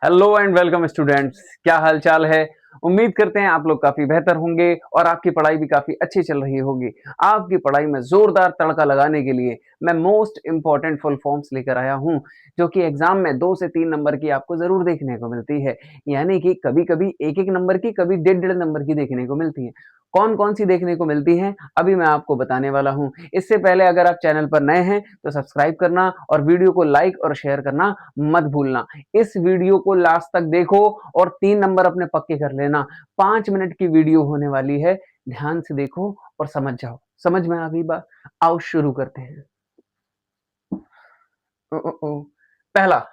Hello and welcome students. क्या हाल चाल है। उम्मीद करते हैं आप लोग काफी बेहतर होंगे और आपकी पढ़ाई भी काफी अच्छी चल रही होगी। आपकी पढ़ाई में जोरदार तड़का लगाने के लिए मैं मोस्ट इंपॉर्टेंट फुल फॉर्म्स लेकर आया हूं, जो कि एग्जाम में 2 से 3 नंबर की आपको जरूर देखने को मिलती है। यानी कि कभी कभी एक एक नंबर की, कभी 1.5 1.5 नंबर की देखने को मिलती है। कौन कौन सी देखने को मिलती हैं अभी मैं आपको बताने वाला हूं। इससे पहले अगर आप चैनल पर नए हैं तो सब्सक्राइब करना और वीडियो को लाइक और शेयर करना मत भूलना। इस वीडियो को लास्ट तक देखो और 3 नंबर अपने पक्के कर लेना। 5 मिनट की वीडियो होने वाली है, ध्यान से देखो और समझ जाओ। समझ में आ गई बात? आओ शुरू करते हैं। ओ, ओ, ओ। पहला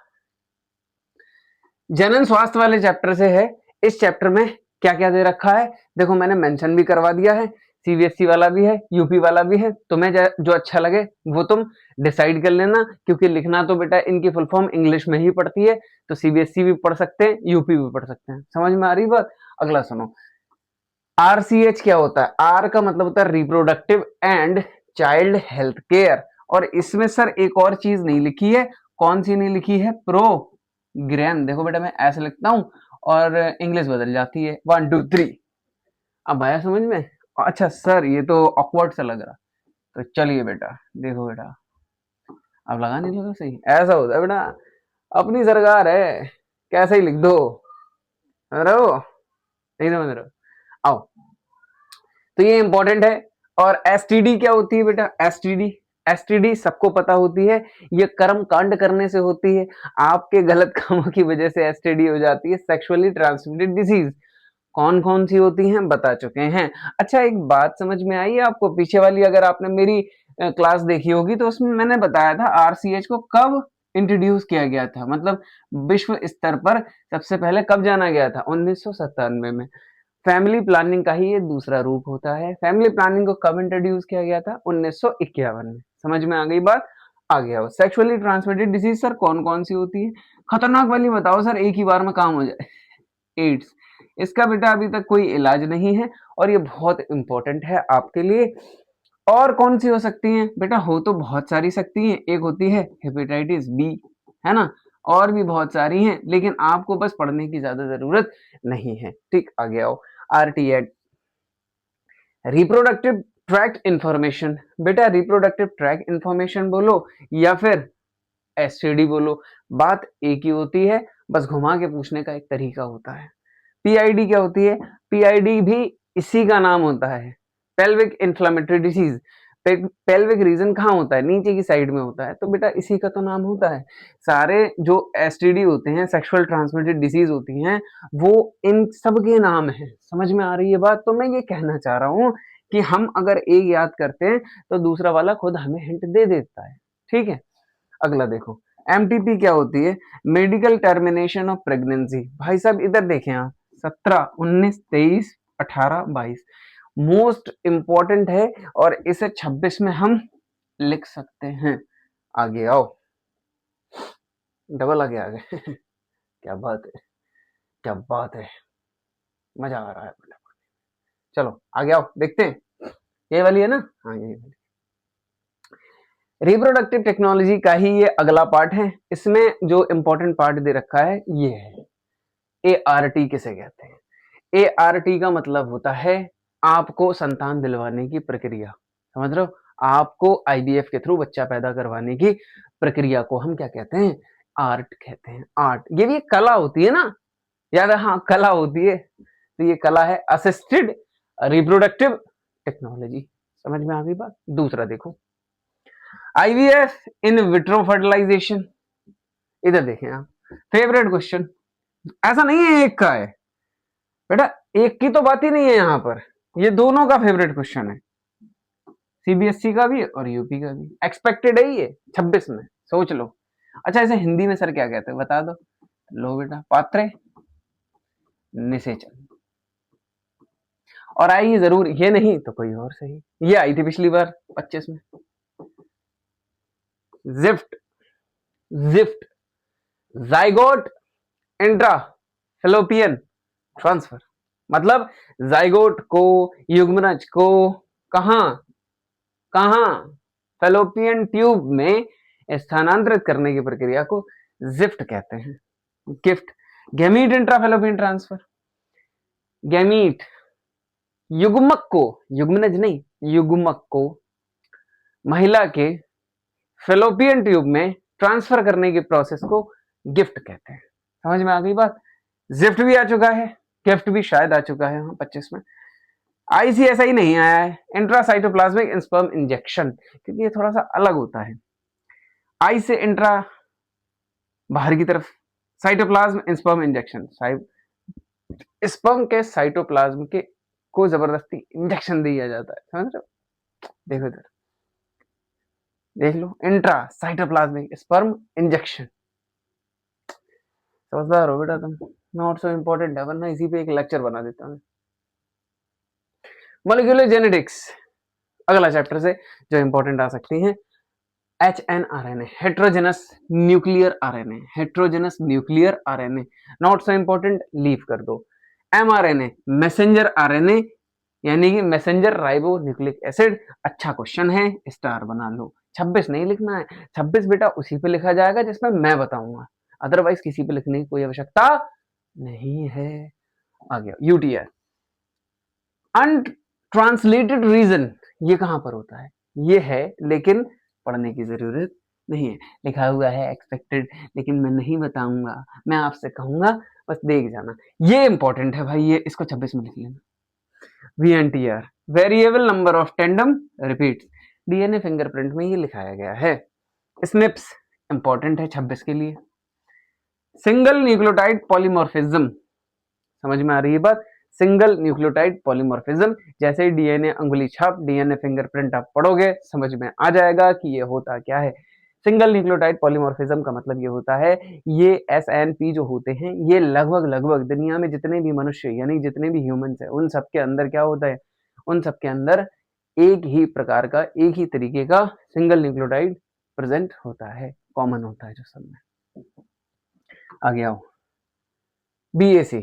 जनन स्वास्थ्य वाले चैप्टर से है। इस चैप्टर में क्या क्या दे रखा है देखो, मैंने मेंशन भी करवा दिया है। सीबीएसई वाला भी है, यूपी वाला भी है। तुम्हें जो अच्छा लगे वो तुम डिसाइड कर लेना, क्योंकि लिखना तो बेटा इनकी फुल फॉर्म इंग्लिश में ही पड़ती है। तो सीबीएसई भी पढ़ सकते हैं, यूपी भी पढ़ सकते हैं। समझ में आ रही बात? अगला सुनो। आरसीएच क्या होता है? आर का मतलब होता है reproductive and child health care. और इसमें सर एक और चीज नहीं लिखी है। कौन सी नहीं लिखी है? प्रोग्राम। देखो बेटा मैं ऐसे लिखता हूं और इंग्लिश बदल जाती है। 1 2 3। अब आया समझ में? अच्छा सर ये तो ऑकवर्ड सा लग रहा। तो चलिए बेटा, देखो बेटा, अब लगा नहीं लगा सही? ऐसा होता है बेटा, अपनी सरकार है, कैसे ही लिख दो। समझ रहे हो? नहीं समझ रहे हो? आओ, तो ये इंपॉर्टेंट है। और एसटीडी क्या होती है बेटा? एसटीडी, एसटीडी सबको पता होती है। ये कर्म कांड करने से होती है। आपके गलत कामों की वजह से एसटीडी हो जाती है, सेक्सुअली ट्रांसमिटेड डिजीज। कौन कौन सी होती हैं बता चुके हैं। अच्छा एक बात समझ में आई है आपको? पीछे वाली अगर आपने मेरी क्लास देखी होगी तो उसमें मैंने बताया था आरसीएच को कब इंट्रोड्यूस किया गया था, मतलब विश्व स्तर पर सबसे पहले कब जाना गया था? 1997 में। फैमिली प्लानिंग का ही ये दूसरा रूप होता है। फैमिली प्लानिंग को कब इंट्रोड्यूस किया गया था? 1951 में। समझ में आ गई बात? आ गया हो। सेक्सुअली ट्रांसमिटेड डिजीज सर कौन कौन सी होती है? खतरनाक वाली बताओ सर, एक ही बार में काम हो जाए। एड्स। इसका बेटा अभी तक कोई इलाज नहीं है और ये बहुत इंपॉर्टेंट है आपके लिए। और कौन सी हो सकती हैं बेटा? हो तो बहुत सारी सकती हैं। एक होती है हेपेटाइटिस बी, है ना? और भी बहुत सारी हैं, लेकिन आपको बस पढ़ने की ज्यादा जरूरत नहीं है। ठीक, आगे आओ। आरटीएड, रिप्रोडक्टिव ट्रैक इंफॉर्मेशन। बेटा रिप्रोडक्टिव ट्रैक इंफॉर्मेशन बोलो या फिर एसटीडी बोलो, बात एक ही होती है, बस घुमा के पूछने का एक तरीका होता है। पीआईडी क्या होती है? पीआईडी भी इसी का नाम होता है, pelvic inflammatory disease. Pelvic region कहाँ होता है? नीचे की साइड में होता है, तो बेटा इसी का तो नाम होता है। सारे जो एसटीडी होते हैं, सेक्सुअल ट्रांसमिटेड डिजीज होती हैं, वो इन सब के नाम है। समझ में आ रही है बात? तो मैं ये कहना चाह रहा हूँ कि हम अगर एक याद करते हैं तो दूसरा वाला खुद हमें हिंट दे देता है। ठीक है, अगला देखो। एमटीपी क्या होती है? Medical termination of pregnancy. भाई साहब इधर देखें आप, 17 19 23 18 22 मोस्ट इंपॉर्टेंट है और इसे 26 में हम लिख सकते हैं। आगे आओ, डबल आगे आ गए। क्या बात है, क्या बात है, मजा आ रहा है। चलो आगे आओ, देखते हैं। ये वाली है ना? हाँ ये वाली। रिप्रोडक्टिव टेक्नोलॉजी का ही ये अगला पार्ट है। इसमें जो इंपॉर्टेंट पार्ट दे रखा है ये है ART। किसे कहते हैं? ART का मतलब होता है आपको संतान दिलवाने की प्रक्रिया। समझ रहे हो? आपको आईवीएफ के थ्रू बच्चा पैदा करवाने की प्रक्रिया को हम क्या कहते हैं? आर्ट कहते हैं। आर्ट, ये भी एक कला होती है ना? याद है? हाँ कला होती है। तो ये कला है असिस्टेड रिप्रोडक्टिव टेक्नोलॉजी। समझ में आ गई बात? दूसरा देखो, आईवीएफ इन विट्रो फर्टिलाइजेशन। इधर देखें आप, फेवरेट क्वेश्चन। ऐसा नहीं है एक का है बेटा, एक की तो बात ही नहीं है यहाँ पर, ये दोनों का फेवरेट क्वेश्चन है, सीबीएसई का भी और यूपी का भी। एक्सपेक्टेड है ये 26 में, सोच लो। अच्छा इसे हिंदी में सर क्या कहते हैं बता दो? लो बेटा, पात्रे निषेचन। और आई जरूर, ये नहीं तो कोई और सही। ये आई थी पिछली बार 25 में। Gift, gift, zygote intra fallopian transfer. मतलब जाइगोट को, युग्मनज को कहा कहा फेलोपियन ट्यूब में स्थानांतरित करने की प्रक्रिया को जिफ्ट कहते हैं। Gift, gamete intrafallopian transfer, gamete युग्मक को, युग्मनज नहीं, युग्मक को महिला के फेलोपियन ट्यूब में ट्रांसफर करने की प्रोसेस को गिफ्ट कहते हैं। समझ में आ गई बात? जिफ्ट भी आ चुका है, गिफ्ट भी शायद आ चुका है 25 में। आईसीएसआई नहीं आया है, इंट्रासाइटोप्लाज्मिक स्पर्म इंजेक्शन, क्योंकि ये थोड़ा सा अलग होता है। आई से इंट्रा बाहर की तरफ, साइटोप्लाज्म स्पर्म इंजेक्शन, स्पर्म के साइटोप्लाज्म के को जबरदस्ती इंजेक्शन दिया जाता है। समझ रहे हो? देखो इधर, देख लो, इंट्रा साइटोप्लाज्मिक स्पर्म इंजेक्शन। समझदार हो बेटा तुम, नॉट सो इम्पोर्टेंट है, वरना इसी पे एक लेक्चर बना देता हूँ। मॉलिक्यूलर जेनेटिक्स अगला चैप्टर से जो इंपॉर्टेंट आ सकती हैं, HNRNA, heterogeneous nuclear RNA, heterogeneous nuclear RNA, not so important, leave कर दो। mRNA, मैसेंजर आरएनए, यानी कि मैसेंजर राइबो न्यूक्लिक एसिड, अच्छा क्वेश्चन है, स्टार बना लो। 26 नहीं लिखना है, 26 बेटा उसी पे लिखा जाएगा जिसमें मैं बताऊंगा, अदरवाइज किसी पे लिखने की कोई आवश्यकता नहीं है। आ गया यूटीआर, अनट्रांसलेटेड रीजन, ये कहां पर होता है? ये है, लेकिन पढ़ने की जरूरत नहीं है, लिखा हुआ है एक्सपेक्टेड, लेकिन मैं नहीं बताऊंगा, मैं आपसे कहूंगा बस देख जाना। ये इंपॉर्टेंट है भाई, ये इसको 26 में लिख लेना। VNTR, variable number of tandem repeats, DNA fingerprint में ये लिखाया गया है। स्निप्स इंपॉर्टेंट है 26 के लिए। सिंगल न्यूक्लियोटाइड पॉलीमॉर्फिज्म, समझ में आ रही है बात? सिंगल न्यूक्लियोटाइड पॉलीमॉर्फिज्म, जैसे डीएनए अंगुली छाप, डीएनए फिंगरप्रिंट आप पढ़ोगे समझ में आ जाएगा कि ये होता क्या है। सिंगल न्यूक्लियोटाइड पॉलीमॉर्फिज्म का मतलब ये होता है, ये SNP जो होते हैं, ये लगभग लगभग दुनिया में जितने भी मनुष्य यानी जितने भी ह्यूमंस हैं, उन सबके अंदर क्या होता है? उन सबके अंदर एक ही प्रकार का, एक ही तरीके का सिंगल न्यूक्लियोटाइड प्रेजेंट होता है, कॉमन होता है जो सब में। आगे आओ, BAC,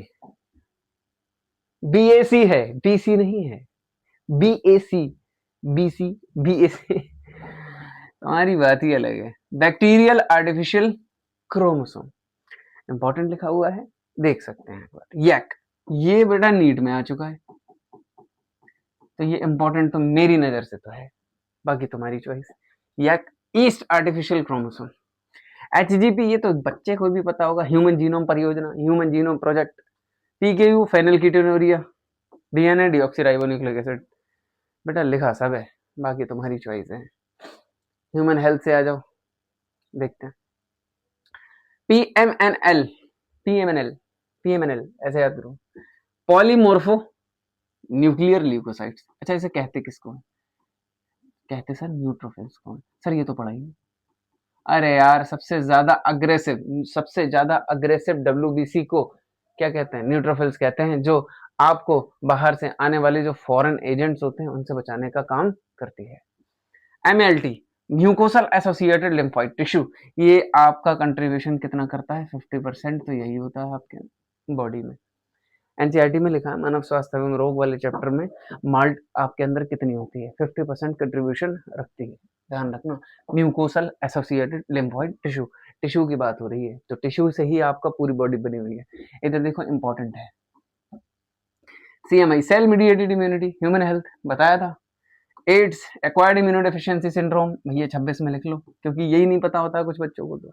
BAC है, BC नहीं है, BAC, BC, BAC, तुम्हारी बात ही अलग है। बैक्टीरियल आर्टिफिशियल क्रोमोसोम, इंपॉर्टेंट लिखा हुआ है, देख सकते हैं। यैक, ये बेटा नीट में आ चुका है, तो ये इंपॉर्टेंट तो मेरी नजर से तो है, बाकी तुम्हारी choice. YAC, yeast artificial chromosome. HGP, ये तो बच्चे को भी पता होगा, ह्यूमन जीनोम परियोजना, human genome project. PKU, phenylketonuria, DNA deoxyribonucleic acid, बेटा लिखा सब है, बाकी तुम्हारी चॉइस है। ह्यूमन हेल्थ से आ जाओ, देखते हैं। PMNL, PMNL, PMNL ऐसे याद करो, पॉलीमोर्फो न्यूक्लियर ल्यूकोसाइट्स। अच्छा, इसे कहते किसको? कहते सर न्यूट्रोफिल्स को। सर ये तो पढ़ा ही नहीं। अरे यार, सबसे ज्यादा अग्रेसिव WBC को क्या कहते हैं? न्यूट्रोफिल्स कहते हैं, जो आपको बाहर से आने वाले जो फॉरेन एजेंट्स होते हैं उनसे बचाने का काम करती है। MLT, mucosal associated lymphoid tissue, ये आपका कंट्रीब्यूशन कितना करता है? 50%, तो यही होता है आपके बॉडी में। एनसीईआरटी में लिखा है मानव स्वास्थ्य एवं रोग वाले चैप्टर में, माल्ट आपके अंदर कितनी होती है? 50% कंट्रीब्यूशन रखती है, ध्यान रखना। Mucosal associated lymphoid tissue, tissue की बात हो रही है, तो टिश्यू से ही आपका पूरी बॉडी बनी हुई है। इधर देखो, इंपॉर्टेंट है। CMI, cell mediated immunity, human health बताया था। एड्स, एक्वायर्ड इम्यूनोडेफिशिएंसी सिंड्रोम, भैया 26 में लिख लो, क्योंकि यही नहीं पता होता है कुछ बच्चों को। तो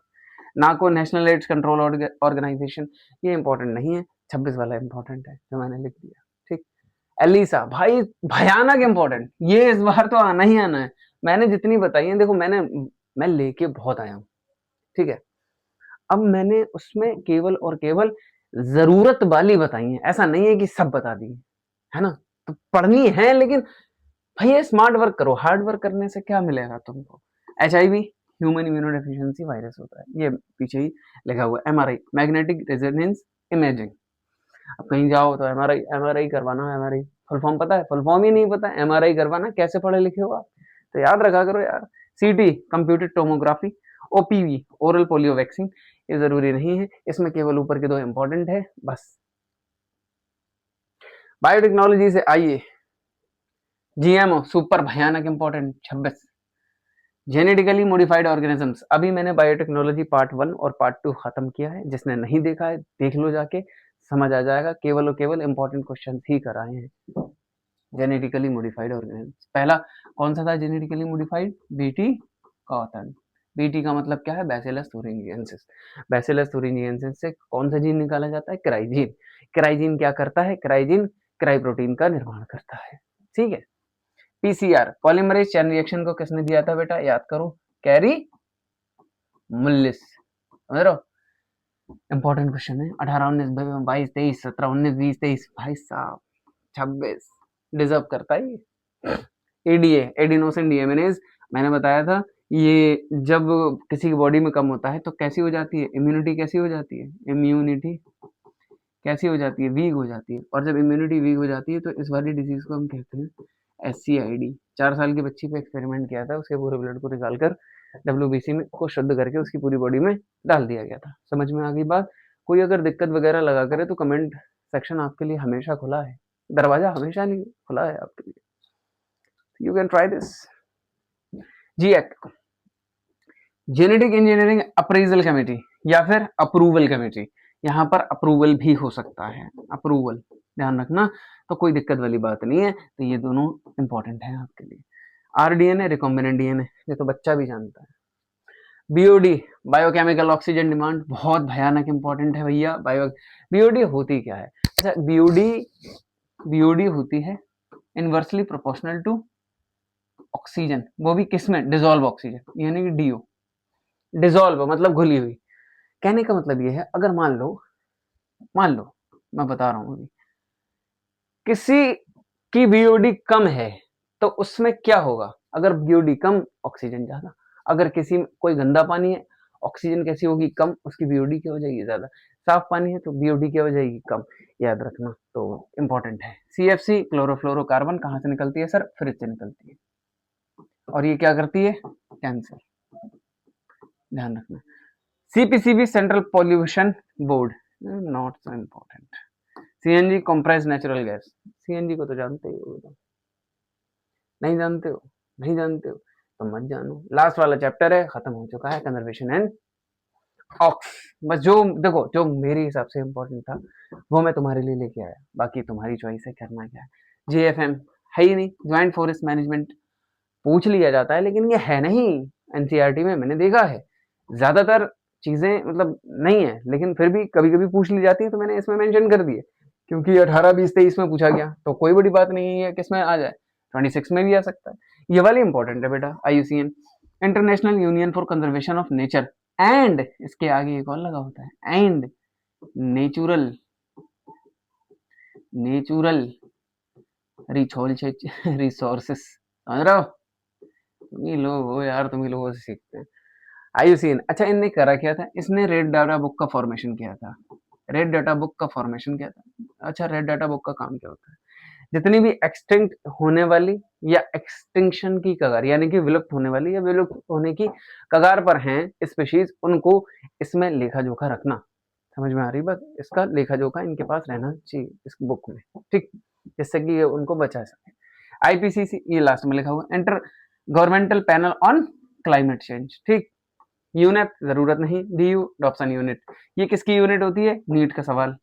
नाको, नेशनल एड्स कंट्रोल ऑर्गेनाइजेशन, ये इंपॉर्टेंट नहीं है, 26 वाला इंपॉर्टेंट है जो मैंने लिख दिया। ठीक। एलिसा, भाई भयानक इंपॉर्टेंट, ये इस बार तो आना ही आना है। मैंने जितनी बताई है, देखो मैं लेके बहुत आया हूँ, ठीक है। अब मैंने उसमें केवल और केवल जरूरत वाली बताई है, ऐसा नहीं है कि सब बता दी है ना। तो पढ़नी है, लेकिन भैया स्मार्ट वर्क करो, हार्ड वर्क करने से क्या मिलेगा तुमको? HIV, ह्यूमन इम्यूनोडेफिशिएंसी वायरस होता है, ये पीछे ही लिखा हुआ है। MRI, मैग्नेटिक रेजोनेंस इमेजिंग, अब कहीं जाओ तो MRI करवाना, MRI फुल फॉर्म पता है? फुल फॉर्म ही नहीं पता, MRI करवाना, कैसे पढ़े लिखे हो आप? तो याद रखा करो यार। CT, computed tomography. OPV, oral polio vaccine, ये जरूरी नहीं है, इसमें केवल ऊपर के दो इंपॉर्टेंट है बस। बायोटेक्नोलॉजी से आइए, GMO सुपर भयानक इंपॉर्टेंट 26। जेनेटिकली मॉडिफाइड ऑर्गेनिजम्स, अभी मैंने बायोटेक्नोलॉजी पार्ट 1 और पार्ट 2 खत्म किया है, जिसने नहीं देखा है देख लो जाके, समझ आ जाएगा, केवल और केवल इंपॉर्टेंट क्वेश्चन ही कराए हैं। जेनेटिकली मॉडिफाइड ऑर्गेनिजम्स, पहला कौन सा था genetically modified? BT cotton. BT का मतलब क्या है? Bacillus thuringiensis। बैसिलस thuringiensis से कौन सा जीन निकाला जाता है? क्राइजीन। क्राइजीन क्या करता है? क्राइजीन क्राई प्रोटीन का निर्माण करता है, ठीक है। पीसीआर पॉलीमरेज चेन रिएक्शन को किसने दिया था बेटा? याद करो, कैरी मुल्लिस। समझ रहे हो? इंपॉर्टेंट क्वेश्चन है। 18 19 22 23 17 19 20 23, भाई साहब 26 डिजर्व करता है। एडीए एडिनोसिन डीएमइनेज, मैंने बताया था ये जब किसी की बॉडी में कम होता है तो कैसी हो जाती है? इम्यूनिटी कैसी हो जाती है? इम्यूनिटी कैसी हो जाती है? वीक हो जाती है। और जब इम्यूनिटी वीक हो जाती है तो इस वाली डिजीज को हम कहते हैं SCID। 4 साल की बच्ची पे एक्सपेरिमेंट किया था, उसके पूरे ब्लड को निकाल कर WBC में को शुद्ध करके उसकी पूरी बॉडी में डाल दिया गया था। समझ में आ गई बात? कोई अगर दिक्कत वगैरह लगा करे तो कमेंट सेक्शन आपके लिए हमेशा खुला है, दरवाजा हमेशा नहीं खुला है आपके लिए। You can try this. G genetic engineering appraisal committee या फिर अप्रूवल कमेटी, यहाँ पर अप्रूवल भी हो सकता है, अप्रूवल ध्यान रखना, तो कोई दिक्कत वाली बात नहीं है। तो ये दोनों इंपॉर्टेंट है आपके लिए। RDNA रिकॉम्बिनेंट DNA, ये तो बच्चा भी जानता है। BOD बायोकेमिकल ऑक्सीजन डिमांड, बहुत भयानक इंपॉर्टेंट है भैया। BOD होती क्या है? अच्छा, BOD होती है इनवर्सली प्रोपोर्शनल टू ऑक्सीजन, वो भी किसमें? डिजोल्व ऑक्सीजन, यानी कि DO। डिजोल्व मतलब घुली हुई। कहने का मतलब ये है, अगर मान लो मैं बता रहा हूं अभी, किसी की BOD कम है तो उसमें क्या होगा? अगर BOD कम, ऑक्सीजन ज्यादा। अगर किसी में कोई गंदा पानी है, ऑक्सीजन कैसी होगी? कम, उसकी BOD क्या हो जाएगी? ज्यादा। साफ पानी है तो BOD क्या हो जाएगी? कम। याद रखना, तो इंपॉर्टेंट है। CFC क्लोरोफ्लोरोकार्बन कहां से निकलती है सर? फ्रिज से निकलती है। और ये क्या करती है? कैंसर। ध्यान रखना। CPCB central pollution board, not so important. CNG compressed natural gas, CNG को तो जानते ही हो। नहीं जानते हो? नहीं जानते हो तो मत जानो। लास्ट वाला चैप्टर है, खत्म हो चुका है, कंजर्वेशन एंड ऑक्स। बस जो देखो, जो मेरे हिसाब से इम्पोर्टेंट था वो मैं तुम्हारे लिए लेके आया, बाकी तुम्हारी चॉइस है करना क्या है। JFM है ही नहीं, ज्वाइंट फॉरेस्ट मैनेजमेंट पूछ लिया जाता है लेकिन ये है नहीं। NCERT में मैंने देखा है ज्यादातर चीजें मतलब नहीं है, लेकिन फिर भी कभी कभी पूछ ली जाती है, तो मैंने इसमें मेंशन कर दिए, क्योंकि 18 20 23 में पूछा गया तो कोई बड़ी बात नहीं है किसमें आ जाए, 26 में भी आ सकता है। ये वाली इंपॉर्टेंट है बेटा। IUCN international union for conservation of nature and, इसके आगे एक और लगा होता है, एंड नेचुरल रिसोर्सेस। समझ रहे हो? तुम ही लोग हो यार, तुम ही लोगों से सीखते हैं। IUCN, अच्छा इनने करा क्या था? इसने रेड डाटा बुक का फॉर्मेशन किया था। रेड डाटा बुक का फॉर्मेशन किया था। अच्छा, रेड डाटा बुक का काम क्या होता है? जितनी भी एक्सटिंक्ट होने वाली या एक्सटिंक्शन की कगार, यानी कि विलुप्त होने वाली या विलुप्त होने की कगार पर हैं स्पीशीज, उनको इसमें लेखा जोखा रखना। समझ में आ रही बात? इसका लेखा जोखा इनके पास रहना चाहिए इस बुक में, ठीक, जिससे कि ये उनको बचा सके। IPCC ये लास्ट में लिखा हुआ, inter governmental panel on climate change, ठीक। यूनेप जरूरत नहीं, DU डॉप्सन यूनिट, ये किसकी यूनिट होती है? नीट का सवाल,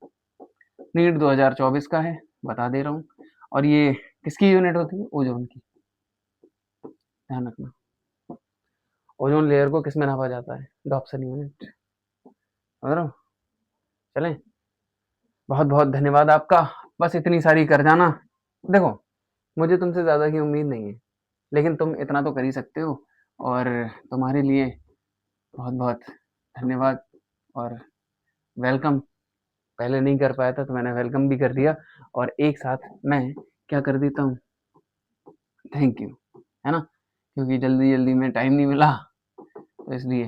नीट 2024 का है, बता दे रहा हूँ। और ये किसकी यूनिट होती है? ओजोन की। ध्यान रखना, ओजोन लेयर को किसमें नापा जाता है? Dobson unit. समझ रहा हूँ? चलें, बहुत बहुत धन्यवाद आपका। बस इतनी सारी कर जाना। देखो, मुझे तुमसे ज्यादा की उम्मीद नहीं है, लेकिन तुम इतना तो कर ही सकते हो, और तुम्हारे लिए बहुत बहुत धन्यवाद और वेलकम। पहले नहीं कर पाया था तो मैंने वेलकम भी कर दिया, और एक साथ मैं क्या कर देता हूँ, थैंक यू, है ना, क्योंकि जल्दी जल्दी में टाइम नहीं मिला, तो इसलिए